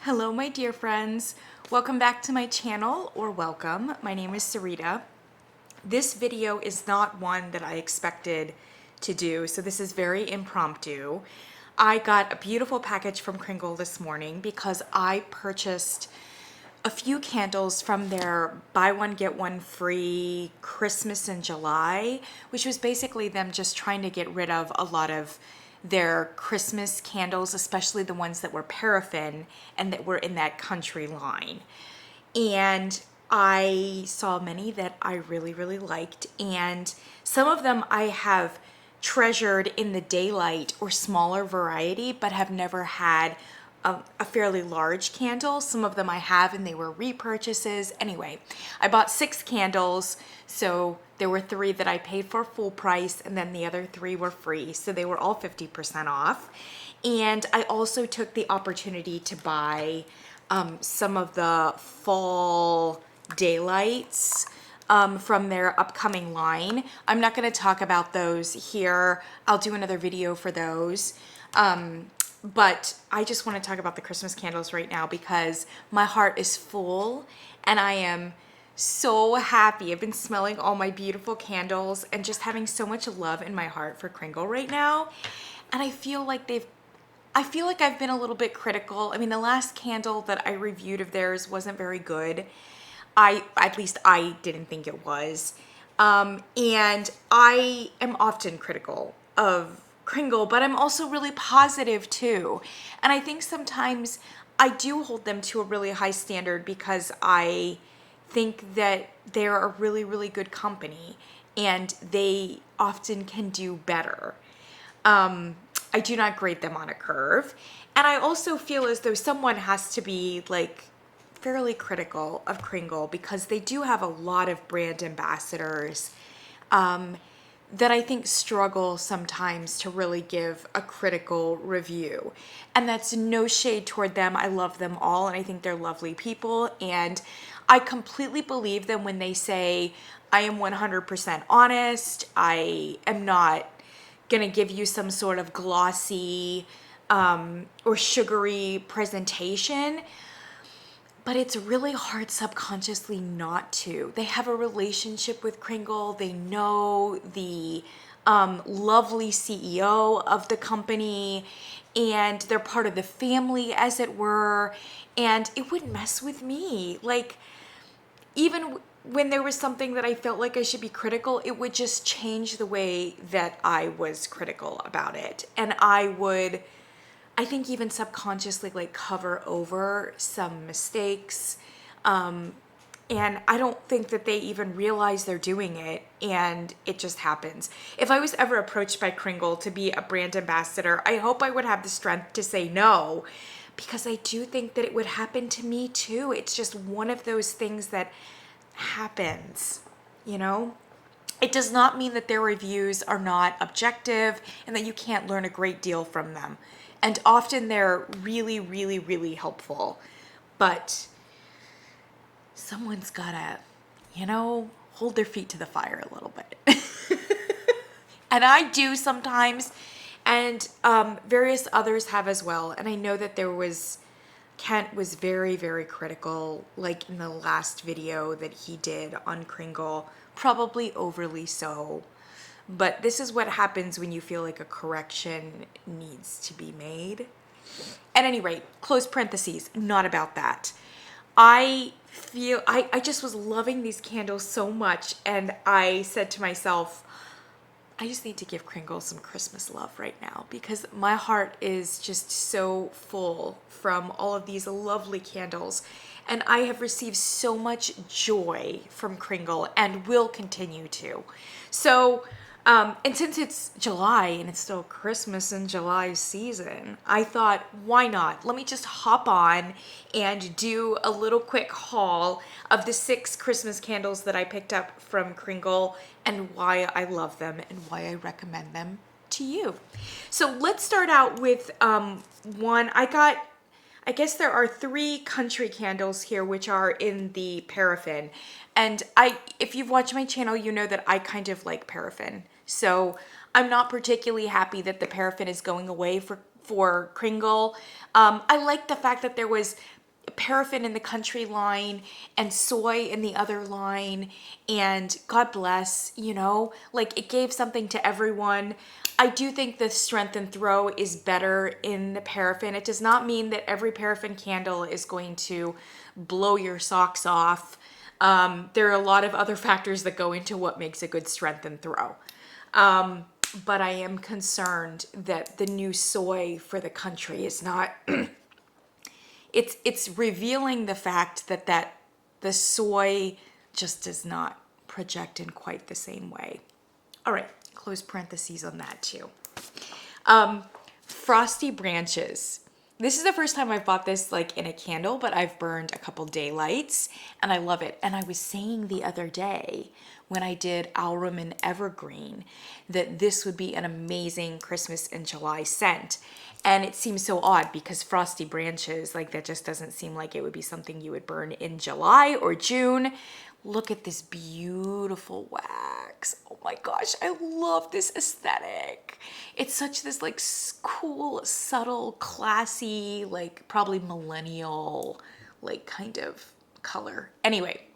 Hello, my dear friends. Welcome back to my channel, or welcome. My name is Sarita. This video is not one that I expected to do, so this is very impromptu. I got a beautiful package from Kringle this morning because I purchased a few candles from their buy one get one free Christmas in July, which was basically them just trying to get rid of a lot of their Christmas candles, especially the ones that were paraffin and that were in that country line. And I saw many that I really liked, and some of them I have treasured in the daylight or smaller variety, but have never had a fairly large candle. Some of them I have, and they were repurchases. Anyway, I bought 6 candles, so there were 3 that I paid for full price, and then the other 3 were free, so they were all 50% off. And I also took the opportunity to buy some of the fall daylights from their upcoming line. I'm not going to talk about those here. I'll do another video for those. But I just want to talk about the Christmas candles right now because my heart is full and I am so happy. I've been smelling all my beautiful candles and just having so much love in my heart for Kringle right now. And I feel like I've been a little bit critical. I mean, the last candle that I reviewed of theirs wasn't very good. At least I didn't think it was. And I am often critical of Kringle, but I'm also really positive too. And I think sometimes I do hold them to a really high standard because I think that they're a really good company and they often can do better. I do not grade them on a curve. And I also feel as though someone has to be like fairly critical of Kringle because they do have a lot of brand ambassadors that I think struggle sometimes to really give a critical review. And that's no shade toward them. I love them all and I think they're lovely people. And I completely believe them when they say, I am 100% honest. I am not going to give you some sort of glossy or sugary presentation. But it's really hard subconsciously not to. They have a relationship with Kringle. They know the lovely CEO of the company, and they're part of the family, as it were. And it wouldn't mess with me. Like, even when there was something that I felt like I should be critical, it would just change the way that I was critical about it. And I think even subconsciously like cover over some mistakes. And I don't think that they even realize they're doing it and it just happens. If I was ever approached by Kringle to be a brand ambassador, I hope I would have the strength to say no, because I do think that it would happen to me too. It's just one of those things that happens, you know? It does not mean that their reviews are not objective and that you can't learn a great deal from them. And often they're really helpful. But someone's gotta, hold their feet to the fire a little bit. And I do sometimes, and various others have as well. And I know that Kent was very critical, like in the last video that he did on Kringle, probably overly so. But this is what happens when you feel like a correction needs to be made. At any rate, close parentheses, not about that. I just was loving these candles so much, and I said to myself, I just need to give Kringle some Christmas love right now because my heart is just so full from all of these lovely candles. And I have received so much joy from Kringle and will continue to. So, and since it's July and it's still Christmas and July season, I thought, why not? Let me just hop on and do a little quick haul of the 6 Christmas candles that I picked up from Kringle and why I love them and why I recommend them to you. So let's start out with one. I guess there are 3 country candles here, which are in the paraffin. And if you've watched my channel, you know that I kind of like paraffin. So I'm not particularly happy that the paraffin is going away for Kringle. I like the fact that there was paraffin in the country line and soy in the other line, and God bless, you know, like it gave something to everyone. I do think the strength and throw is better in the paraffin. It does not mean that every paraffin candle is going to blow your socks off. There are a lot of other factors that go into what makes a good strength and throw. But I am concerned that the new soy for the country is not it's revealing the fact that the soy just does not project in quite the same way. All right, close parentheses on that too. Frosty Branches. This is the first time I've bought this like in a candle, but I've burned a couple daylights and I love it. And I was saying the other day when I did Aurum and Evergreen that this would be an amazing Christmas in July scent. And it seems so odd because Frosty Branches, like that just doesn't seem like it would be something you would burn in July or June. Look at this beautiful wax. Oh my gosh, I love this aesthetic. It's such this like cool, subtle, classy, like probably millennial, like kind of color. Anyway,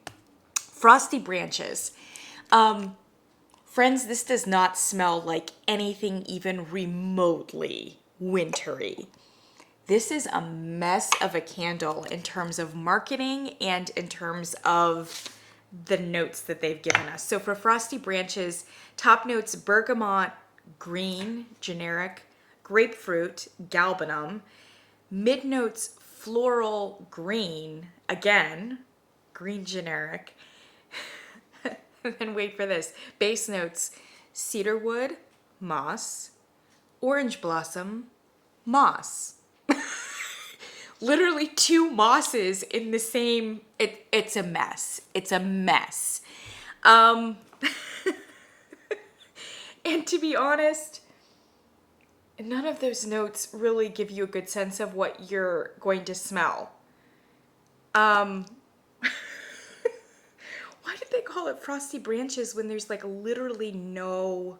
Frosty Branches. Friends, this does not smell like anything even remotely wintry. This is a mess of a candle in terms of marketing and in terms of the notes that they've given us. So for Frosty Branches, top notes bergamot, green, generic, grapefruit, galbanum, mid notes floral, green, again, green generic. And then wait for this. Base notes cedarwood, moss, orange blossom, moss. Literally two mosses in the same, it's a mess. It's a mess. And to be honest, none of those notes really give you a good sense of what you're going to smell. Why did they call it Frosty Branches when there's like literally no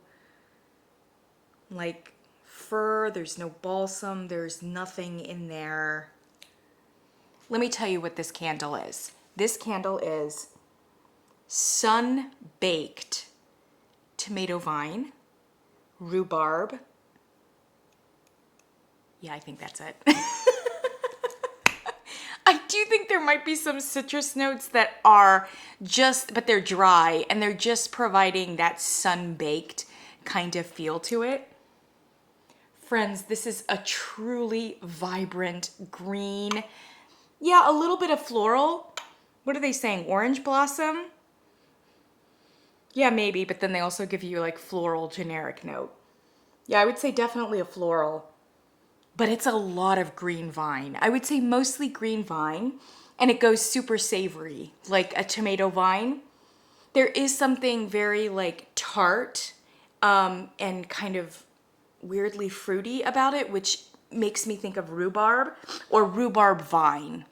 like fir, there's no balsam, there's nothing in there. Let me tell you what this candle is. This candle is sun-baked tomato vine, rhubarb. Yeah, I think that's it. I do think there might be some citrus notes that are just, but they're dry and they're just providing that sun-baked kind of feel to it. Friends, this is a truly vibrant green. Yeah, a little bit of floral. What are they saying? Orange blossom? Yeah, maybe, but then they also give you like floral generic note. Yeah, I would say definitely a floral. But it's a lot of green vine. I would say mostly green vine, and it goes super savory, like a tomato vine. There is something very like tart and kind of weirdly fruity about it, which makes me think of rhubarb or rhubarb vine.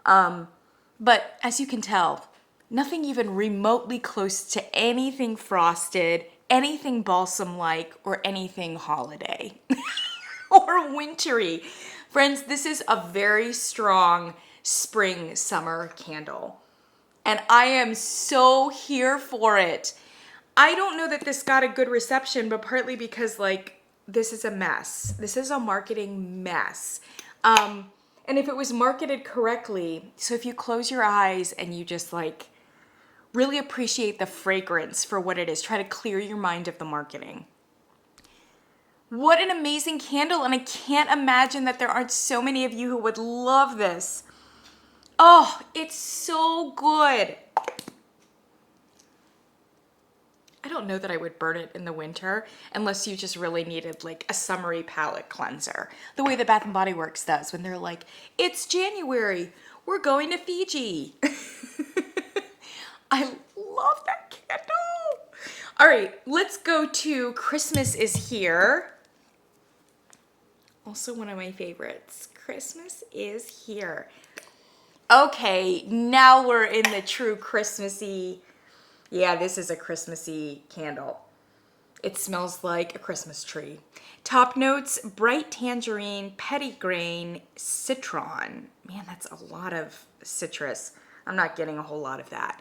But as you can tell, nothing even remotely close to anything frosted, anything balsam-like, or anything holiday. Or wintry. Friends, this is a very strong spring summer candle. And I am so here for it. I don't know that this got a good reception, but partly because like this is a mess. This is a marketing mess. And if it was marketed correctly, so if you close your eyes and you just like really appreciate the fragrance for what it is, try to clear your mind of the marketing. What an amazing candle, and I can't imagine that there aren't so many of you who would love this. Oh, it's so good. I don't know that I would burn it in the winter unless you just really needed like a summery palette cleanser. The way the Bath & Body Works does when they're like, it's January, we're going to Fiji. I love that candle. All right, let's go to Christmas is Here. Also one of my favorites. Christmas is Here. Okay, now we're in the true Christmassy. Yeah, this is a Christmassy candle. It smells like a Christmas tree. Top notes, bright tangerine, petitgrain, citron. Man, that's a lot of citrus. I'm not getting a whole lot of that.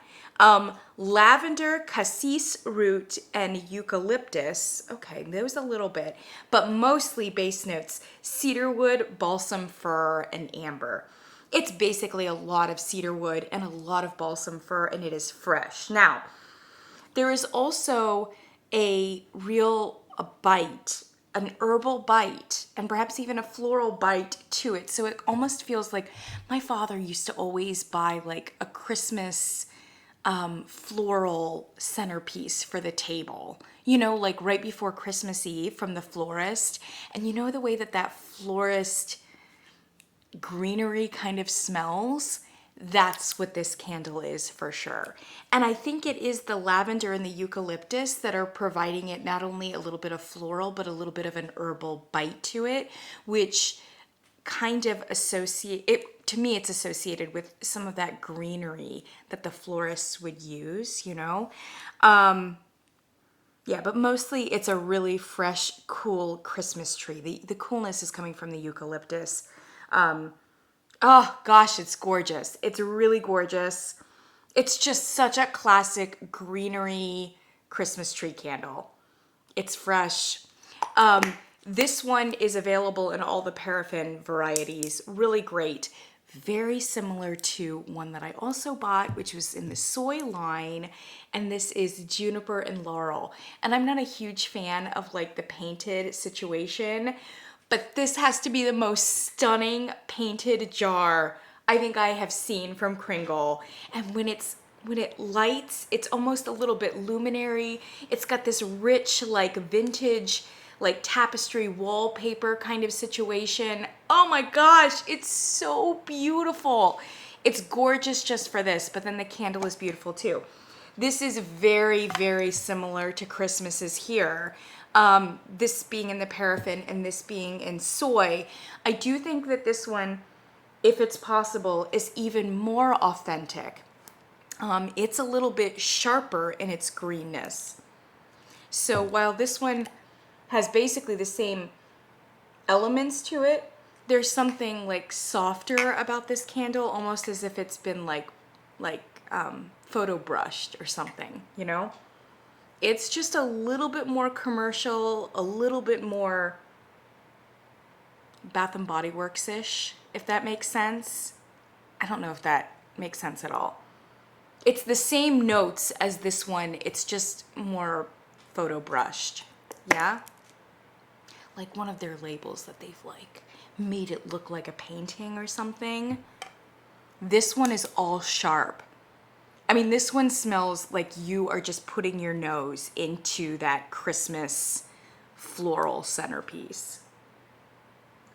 Lavender, cassis root, and eucalyptus. Okay, those a little bit, but mostly base notes, cedarwood, balsam fir, and amber. It's basically a lot of cedarwood and a lot of balsam fir, and it is fresh. Now, there is also a bite, an herbal bite, and perhaps even a floral bite to it. So it almost feels like my father used to always buy like a Christmas floral centerpiece for the table, you know, like right before Christmas Eve from the florist. And you know the way that that florist greenery kind of smells? That's what this candle is for sure. And I think it is the lavender and the eucalyptus that are providing it not only a little bit of floral, but a little bit of an herbal bite to it, which kind of to me, it's associated with some of that greenery that the florists would use, you know? Yeah, but mostly it's a really fresh, cool Christmas tree. The coolness is coming from the eucalyptus. Oh gosh, it's gorgeous. It's really gorgeous. It's just such a classic greenery Christmas tree candle. It's fresh. This one is available in all the paraffin varieties. Really great. Very similar to one that I also bought, which was in the soy line. And this is Juniper and Laurel. And I'm not a huge fan of like the painted situation, but this has to be the most stunning painted jar I think I have seen from Kringle. And when it lights, it's almost a little bit luminary. It's got this rich, like vintage, like tapestry wallpaper kind of situation. Oh my gosh, it's so beautiful. It's gorgeous just for this, but then the candle is beautiful too. This is very, very similar to Christmas's here. This being in the paraffin and this being in soy. I do think that this one, if it's possible, is even more authentic. It's a little bit sharper in its greenness. So while this one has basically the same elements to it, there's something like softer about this candle, almost as if it's been like photo brushed or something, you know? It's just a little bit more commercial, a little bit more Bath and Body Works-ish, if that makes sense. I don't know if that makes sense at all. It's the same notes as this one, it's just more photo brushed, yeah? Like one of their labels that they've like made it look like a painting or something. This one is all sharp. I mean, this one smells like you are just putting your nose into that Christmas floral centerpiece.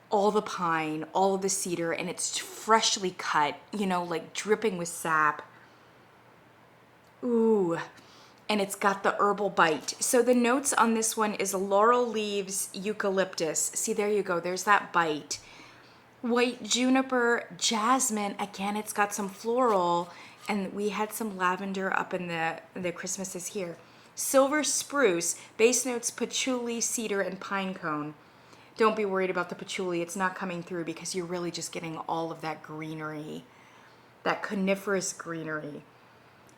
All the pine, all of the cedar, and it's freshly cut, you know, like dripping with sap. Ooh, and it's got the herbal bite. So the notes on this one is laurel leaves, eucalyptus. See, there you go, there's that bite. White juniper, jasmine, again, it's got some floral, and we had some lavender up in the Christmases here. Silver spruce, base notes, patchouli, cedar, and pine cone. Don't be worried about the patchouli, it's not coming through because you're really just getting all of that greenery, that coniferous greenery.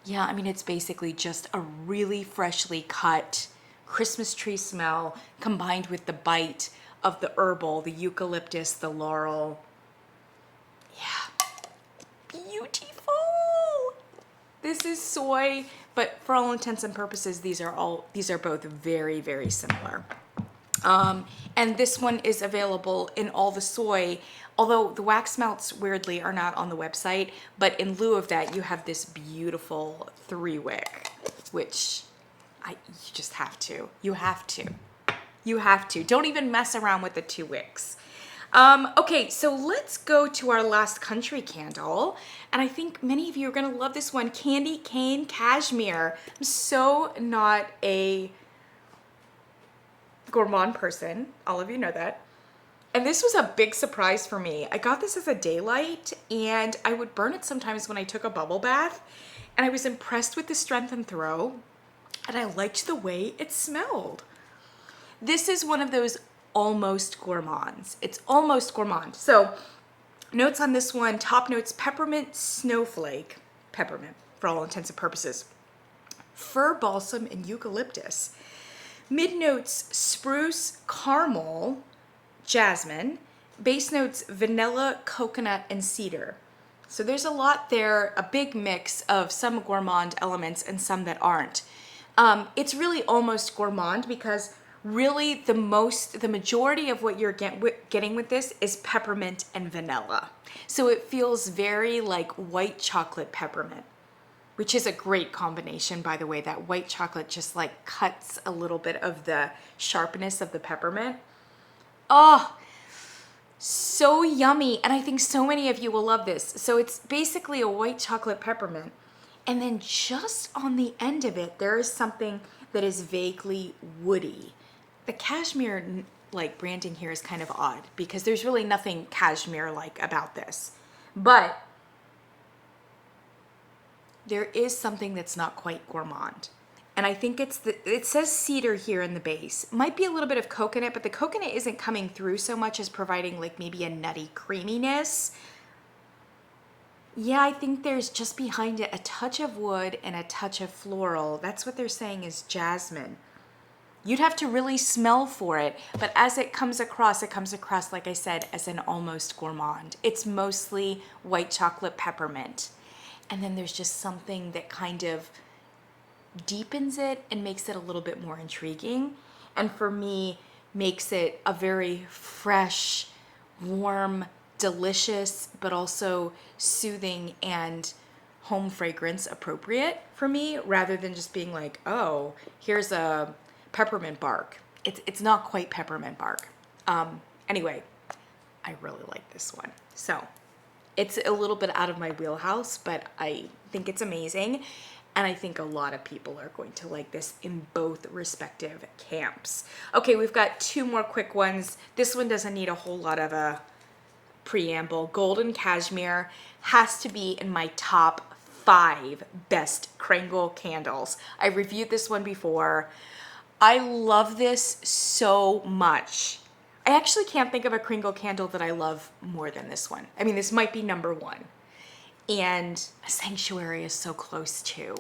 Yeah, I mean, it's basically just a really freshly cut Christmas tree smell combined with the bite of the herbal, the eucalyptus, the laurel. Yeah, beautiful. This is soy, but for all intents and purposes, these are both very, very similar. And this one is available in all the soy, although the wax melts weirdly are not on the website, but in lieu of that, you have this beautiful 3-wick, which you just have to. You have to. You have to. Don't even mess around with the 2 wicks. Okay, so let's go to our last country candle. And I think many of you are gonna love this one, Candy Cane Cashmere. I'm so not a gourmand person. All of you know that. And this was a big surprise for me. I got this as a daylight and I would burn it sometimes when I took a bubble bath. And I was impressed with the strength and throw. And I liked the way it smelled. This is one of those almost gourmands. It's almost gourmand. So notes on this one, top notes, peppermint, snowflake, peppermint for all intents and purposes, fir balsam, and eucalyptus. Mid notes, spruce, caramel, jasmine. Base notes, vanilla, coconut, and cedar. So there's a lot there, a big mix of some gourmand elements and some that aren't. It's really almost gourmand because really the majority of what you're getting with this is peppermint and vanilla. So it feels very like white chocolate peppermint, which is a great combination, by the way. That white chocolate just like cuts a little bit of the sharpness of the peppermint. Oh, so yummy. And I think so many of you will love this. So it's basically a white chocolate peppermint. And then just on the end of it, there is something that is vaguely woody. The cashmere like branding here is kind of odd because there's really nothing cashmere like about this. But there is something that's not quite gourmand. And I think it says cedar here in the base. Might be a little bit of coconut, but the coconut isn't coming through so much as providing like maybe a nutty creaminess. Yeah, I think there's just behind it a touch of wood and a touch of floral. That's what they're saying is jasmine. You'd have to really smell for it, but as it comes across, like I said, as an almost gourmand. It's mostly white chocolate peppermint. And then there's just something that kind of deepens it and makes it a little bit more intriguing. And for me, makes it a very fresh, warm, delicious, but also soothing and home fragrance appropriate for me, rather than just being like, oh, here's a peppermint bark. It's not quite peppermint bark. Anyway, I really like this one. So it's a little bit out of my wheelhouse, but I think it's amazing. And I think a lot of people are going to like this in both respective camps. Okay, we've got two more quick ones. This one doesn't need a whole lot of a preamble. Golden Cashmere has to be in my top 5 best Kringle candles. I reviewed this one before. I love this so much. I actually can't think of a Kringle candle that I love more than this one. I mean, this might be number 1. And Sanctuary is so close too.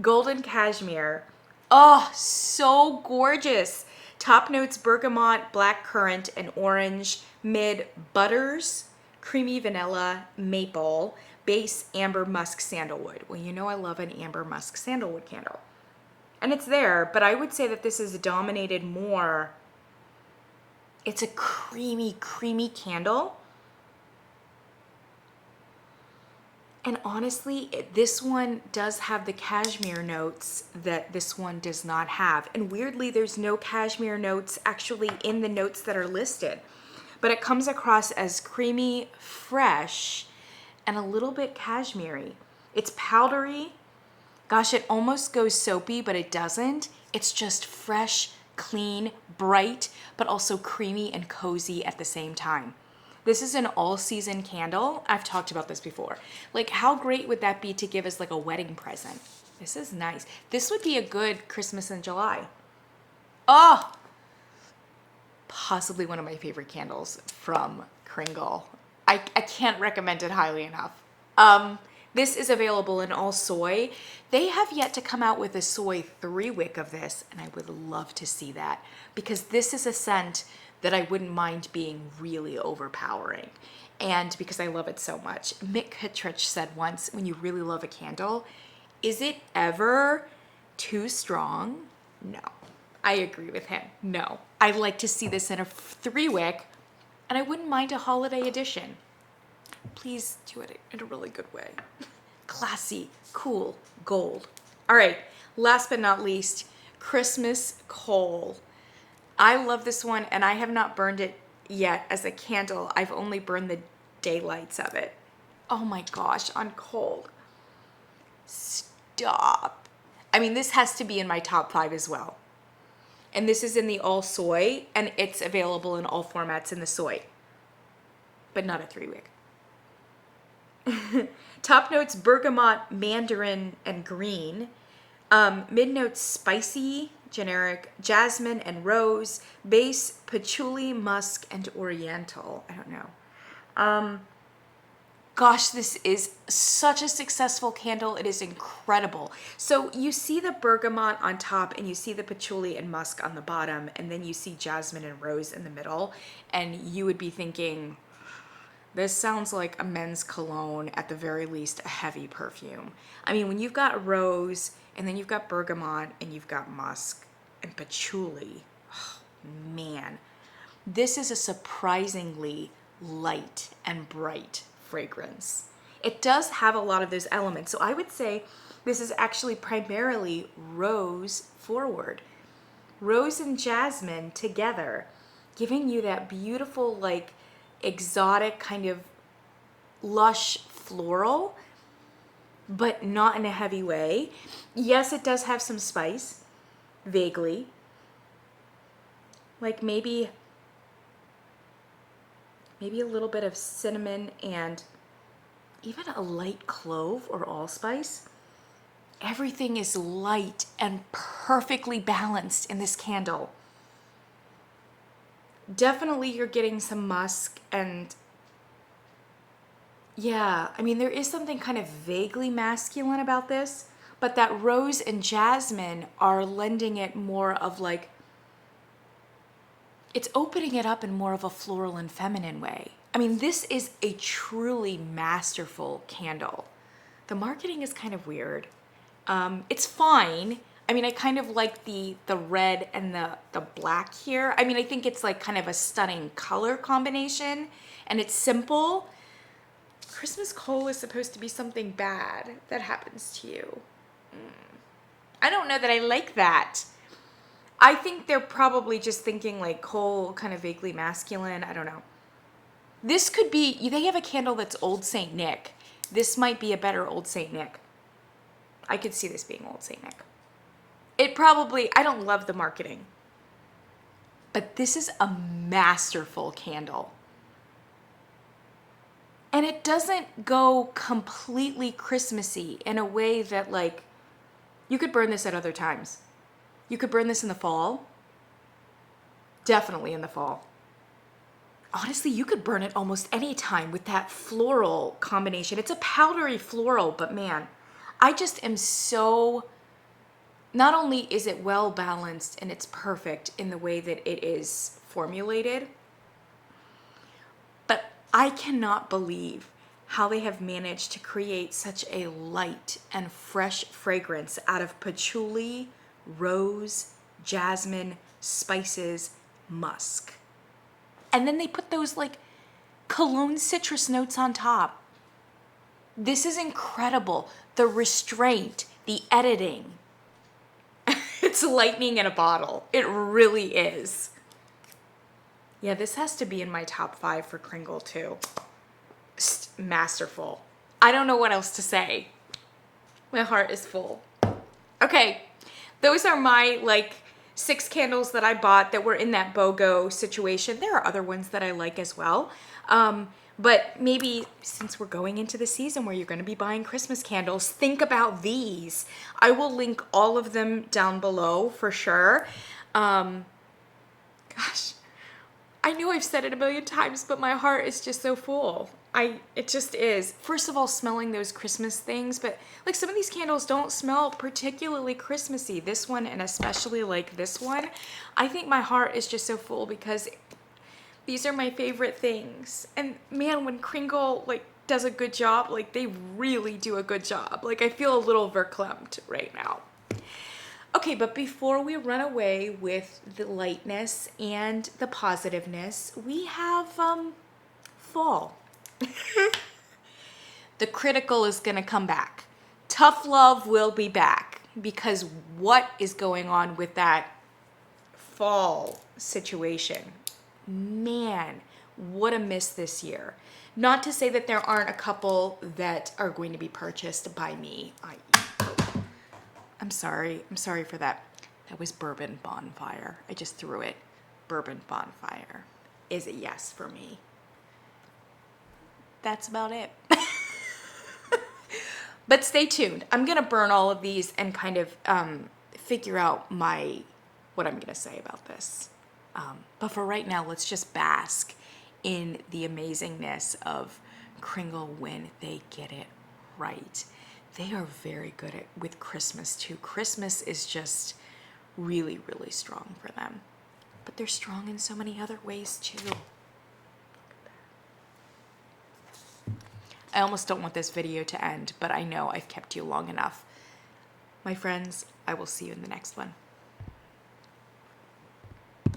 Golden Cashmere. Oh, so gorgeous. Top notes, bergamot, black currant, and orange. Mid, butters, creamy vanilla, maple. Base, amber musk sandalwood. Well, you know I love an amber musk sandalwood candle. And it's there, but I would say that this is dominated more. It's a creamy, creamy candle. And honestly, this one does have the cashmere notes that this one does not have. And weirdly, there's no cashmere notes actually in the notes that are listed. But it comes across as creamy, fresh, and a little bit cashmere-y. It's powdery. Gosh, it almost goes soapy, but it doesn't. It's just fresh, clean, bright, but also creamy and cozy at the same time. This is an all-season candle. I've talked about this before. Like, how great would that be to give as like a wedding present? This is nice. This would be a good Christmas in July. Oh, possibly one of my favorite candles from Kringle. I can't recommend it highly enough. This is available in all soy. They have yet to come out with a soy 3-wick of this, and I would love to see that because this is a scent that I wouldn't mind being really overpowering. And because I love it so much. Mick Kittredge said once, when you really love a candle, is it ever too strong? No. I agree with him. No. I'd like to see this in a 3-wick, and I wouldn't mind a holiday edition. Please do it in a really good way. Classy, cool, gold. All right, last but not least, Christmas Coal. I love this one, and I have not burned it yet as a candle. I've only burned the daylights of it. Oh my gosh, on cold. Stop. I mean, this has to be in my top 5 as well. And this is in the all soy, and it's available in all formats in the soy, but not a 3-wick. Top notes, bergamot, mandarin, and green. Mid notes, spicy, generic, jasmine and rose, base, patchouli, musk, and oriental. I don't know. Gosh, this is such a successful candle. It is incredible. So you see the bergamot on top and you see the patchouli and musk on the bottom, and then you see jasmine and rose in the middle, and you would be thinking, this sounds like a men's cologne, at the very least a heavy perfume. I mean, when you've got rose and then you've got bergamot and you've got musk and patchouli, oh, man, this is a surprisingly light and bright fragrance. It does have a lot of those elements. So I would say this is actually primarily rose forward. Rose and jasmine together, giving you that beautiful, like, exotic kind of lush floral, but not in a heavy way. Yes, it does have some spice, vaguely. Like maybe a little bit of cinnamon and even a light clove or allspice. Everything is light and perfectly balanced in this candle. Definitely you're getting some musk, and yeah, I mean, there is something kind of vaguely masculine about this, but that rose and jasmine are lending it more of like, it's opening it up in more of a floral and feminine way. I mean, this is a truly masterful candle. The marketing is kind of weird. It's fine. I mean, I kind of like the red and the black here. I mean, I think it's like kind of a stunning color combination, and it's simple. Christmas coal is supposed to be something bad that happens to you. I don't know that I like that. I think they're probably just thinking like coal, kind of vaguely masculine. I don't know. This could be, they have a candle that's Old Saint Nick. This might be a better Old Saint Nick. I could see this being Old Saint Nick. It probably, I don't love the marketing, but this is a masterful candle. And it doesn't go completely Christmassy in a way that, like, you could burn this at other times. You could burn this in the fall. Definitely in the fall. Honestly, you could burn it almost any time with that floral combination. It's a powdery floral, but man, I just am so, not only is it well balanced and it's perfect in the way that it is formulated, but I cannot believe how they have managed to create such a light and fresh fragrance out of patchouli, rose, jasmine, spices, musk. And then they put those like cologne citrus notes on top. This is incredible. The restraint, the editing. It's lightning in a bottle. It really is. Yeah, this has to be in my top 5 for Kringle too. Masterful. I don't know what else to say. My heart is full. Okay, those are my like 6 candles that I bought that were in that BOGO situation. There are other ones that I like as well. But maybe since we're going into the season where you're going to be buying Christmas candles, think about these. I will link all of them down below for sure. Gosh, I know I've said it a million times, but my heart is just so full. It just is. First of all, smelling those Christmas things, but like some of these candles don't smell particularly Christmassy. This one, and especially like this one, I think my heart is just so full because these are my favorite things. And man, when Kringle like does a good job, like they really do a good job. Like I feel a little verklempt right now. Okay, but before we run away with the lightness and the positiveness, we have fall. The critical is going to come back. Tough love will be back, because what is going on with that fall situation? Man, what a miss this year. Not to say that there aren't a couple that are going to be purchased by me. I'm sorry for that. That was Bourbon Bonfire. I just threw it. Bourbon Bonfire is a yes for me. That's about it. But stay tuned. I'm going to burn all of these and kind of figure out my what I'm gonna say about this. But for right now, let's just bask in the amazingness of Kringle when they get it right. They are very good with Christmas too. Christmas is just really, really strong for them. But they're strong in so many other ways too. I almost don't want this video to end, but I know I've kept you long enough. My friends, I will see you in the next one.